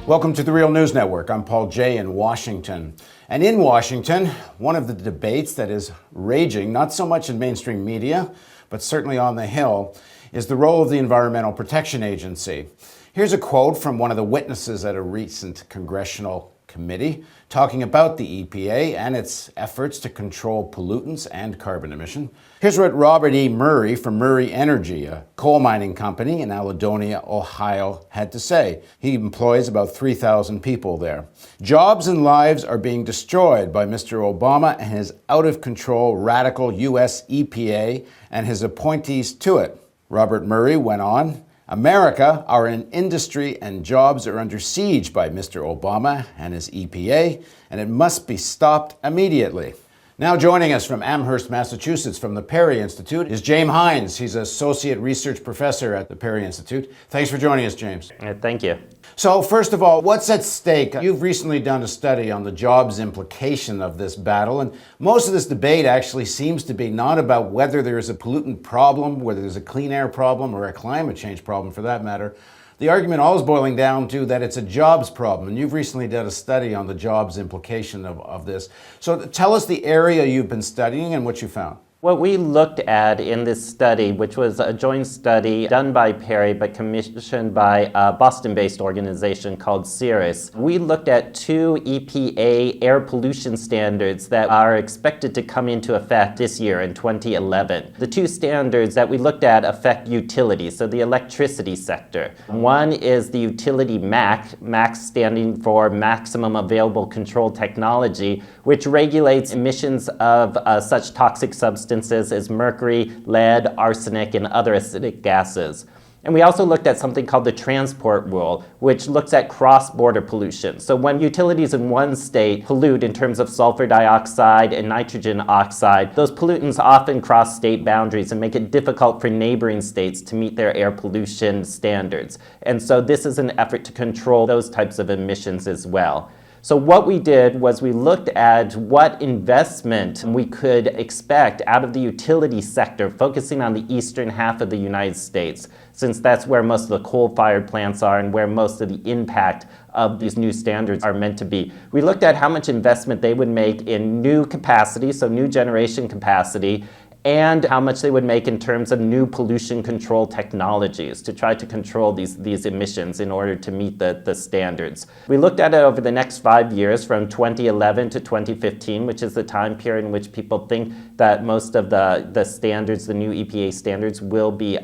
Welcome to the Real News Network. I'm Paul Jay in Washington. And in Washington, one of the debates that is raging, not so much in mainstream media, but certainly on the Hill, is the role of the Environmental Protection Agency. Here's a quote from one of the witnesses at a recent congressional committee talking about the EPA and its efforts to control pollutants and carbon emission. Here's what Robert E. Murray from Murray Energy, a coal mining company in Aledonia, Ohio, had to say. He employs about 3,000 people there. Jobs and lives are being destroyed by Mr. Obama and his out-of-control radical U.S. EPA and his appointees to it. Robert Murray went on, America, our industry and jobs are under siege by Mr. Obama and his EPA, and it must be stopped immediately. Now joining us from Amherst, Massachusetts, from the Perry Institute, is James Heintz. He's Associate Research Professor at the Perry Institute. Thanks for joining us, James. Thank you. So first of all, what's at stake? You've recently done a study on the jobs implication of this battle, and most of this debate actually seems to be not about whether there is a pollutant problem, whether there's a clean air problem, or a climate change problem for that matter. The argument always boiling down to that it's a jobs problem, and you've recently done a study on the jobs implication of this. So tell us the area you've been studying and what you found. What we looked at in this study, which was a joint study done by Perry but commissioned by a Boston-based organization called CIRRUS, we looked at two EPA air pollution standards that are expected to come into effect this year in 2011. The two standards that we looked at affect utilities, so the electricity sector. One is the utility MAC standing for Maximum Available Control Technology, which regulates emissions of such toxic substances as mercury, lead, arsenic, and other acidic gases. And we also looked at something called the transport rule, which looks at cross-border pollution. So when utilities in one state pollute in terms of sulfur dioxide and nitrogen oxide, those pollutants often cross state boundaries and make it difficult for neighboring states to meet their air pollution standards. And so this is an effort to control those types of emissions as well. So what we did was we looked at what investment we could expect out of the utility sector, focusing on the eastern half of the United States, since that's where most of the coal-fired plants are and where most of the impact of these new standards are meant to be. We looked at how much investment they would make in new capacity, so new generation capacity, and how much they would make in terms of new pollution control technologies to try to control these emissions in order to meet the standards. We looked at it over the next 5 years from 2011 to 2015, which is the time period in which people think that most of the standards, the new EPA standards, will be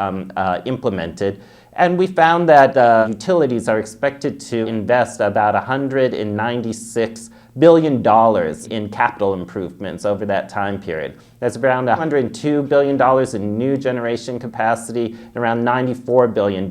implemented. And we found that utilities are expected to invest about $196 billion in capital improvements over that time period. That's around $102 billion in new generation capacity and around $94 billion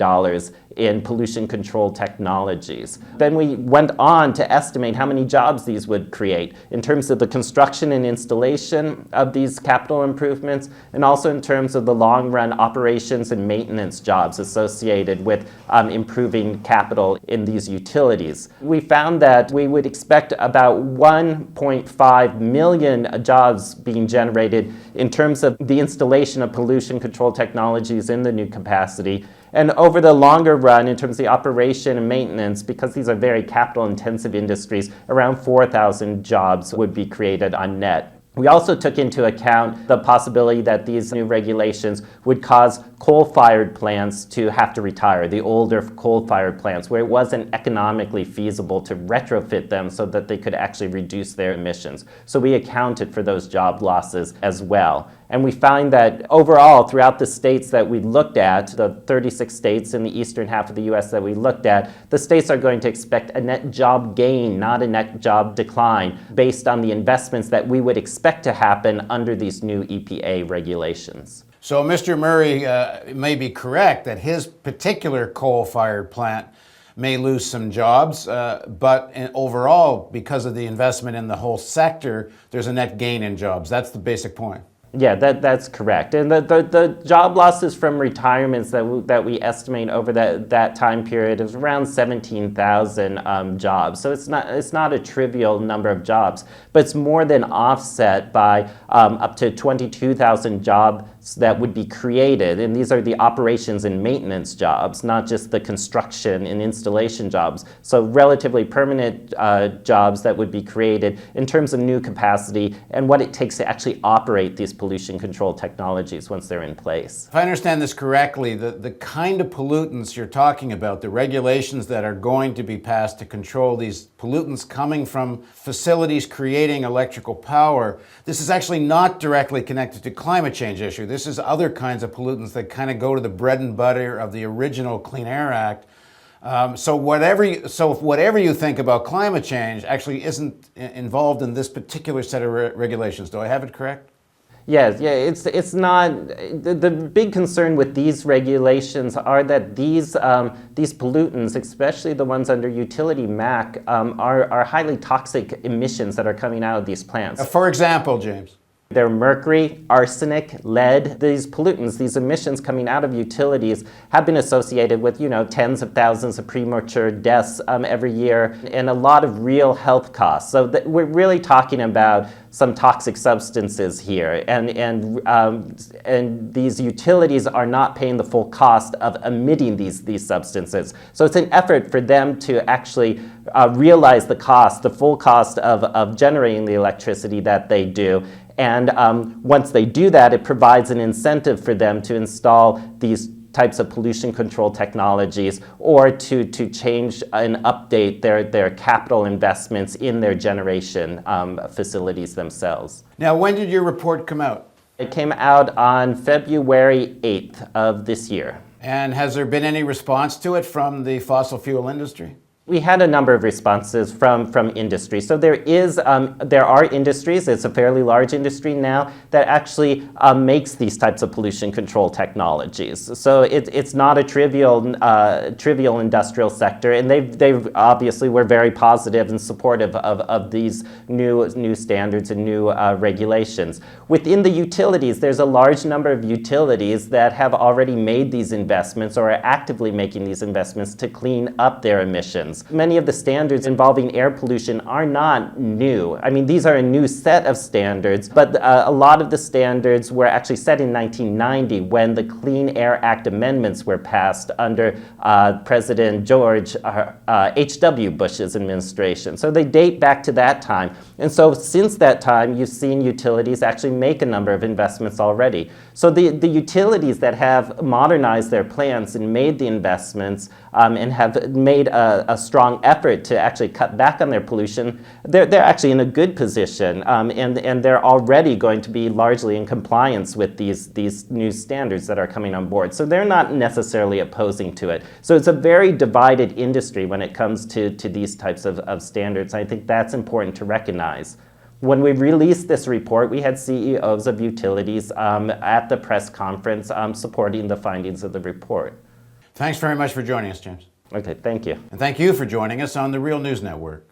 in pollution control technologies. Then we went on to estimate how many jobs these would create in terms of the construction and installation of these capital improvements, and also in terms of the long-run operations and maintenance jobs associated with improving capital in these utilities. We found that we would expect about 1.5 million jobs being generated in terms of the installation of pollution control technologies in the new capacity. And over the longer run, in terms of the operation and maintenance, because these are very capital-intensive industries, around 4,000 jobs would be created on net. We also took into account the possibility that these new regulations would cause coal-fired plants to have to retire, the older coal-fired plants, where it wasn't economically feasible to retrofit them so that they could actually reduce their emissions. So we accounted for those job losses as well. And we find that overall, throughout the states that we looked at, the 36 states in the eastern half of the U.S. that we looked at, the states are going to expect a net job gain, not a net job decline, based on the investments that we would expect to happen under these new EPA regulations. So Mr. Murray may be correct that his particular coal-fired plant may lose some jobs, but overall, because of the investment in the whole sector, there's a net gain in jobs. That's the basic point. Yeah, that's correct. And the job losses from retirements that we estimate over that time period is around 17,000 jobs. So it's not a trivial number of jobs, but it's more than offset by up to 22,000 jobs that would be created. And these are the operations and maintenance jobs, not just the construction and installation jobs. So relatively permanent jobs that would be created in terms of new capacity and what it takes to actually operate these pollution control technologies once they're in place. If I understand this correctly, the kind of pollutants you're talking about, the regulations that are going to be passed to control these pollutants coming from facilities creating electrical power, this is actually not directly connected to climate change issue. This is other kinds of pollutants that kind of go to the bread and butter of the original Clean Air Act. So whatever you think about climate change actually isn't involved in this particular set of regulations. Do I have it correct? Yes, yeah, it's not, the big concern with these regulations are that these pollutants, especially the ones under utility MAC, are highly toxic emissions that are coming out of these plants. For example, James? They're mercury, arsenic, lead. These pollutants, these emissions coming out of utilities have been associated with, tens of thousands of premature deaths every year and a lot of real health costs. So we're really talking about some toxic substances here, and these utilities are not paying the full cost of emitting these substances. So it's an effort for them to actually realize the full cost of generating the electricity that they do. And once they do that, it provides an incentive for them to install these types of pollution control technologies or to change and update their capital investments in their generation facilities themselves. Now, when did your report come out? It came out on February 8th of this year. And has there been any response to it from the fossil fuel industry? We had a number of responses from industry. So there are industries, it's a fairly large industry now, that actually makes these types of pollution control technologies. So it's not a trivial industrial sector, and they've obviously were very positive and supportive of these new standards and new regulations. Within the utilities, there's a large number of utilities that have already made these investments or are actively making these investments to clean up their emissions. Many of the standards involving air pollution are not new. I mean, these are a new set of standards, but a lot of the standards were actually set in 1990 when the Clean Air Act amendments were passed under President George H.W. Bush's administration. So they date back to that time. And so since that time, you've seen utilities actually make a number of investments already. So the utilities that have modernized their plants and made the investments and have made a strong effort to actually cut back on their pollution, they're actually in a good position, and they're already going to be largely in compliance with these new standards that are coming on board. So they're not necessarily opposing to it. So it's a very divided industry when it comes to these types of standards. I think that's important to recognize. When we released this report, we had CEOs of utilities at the press conference supporting the findings of the report. Thanks very much for joining us, James. Okay, thank you. And thank you for joining us on the Real News Network.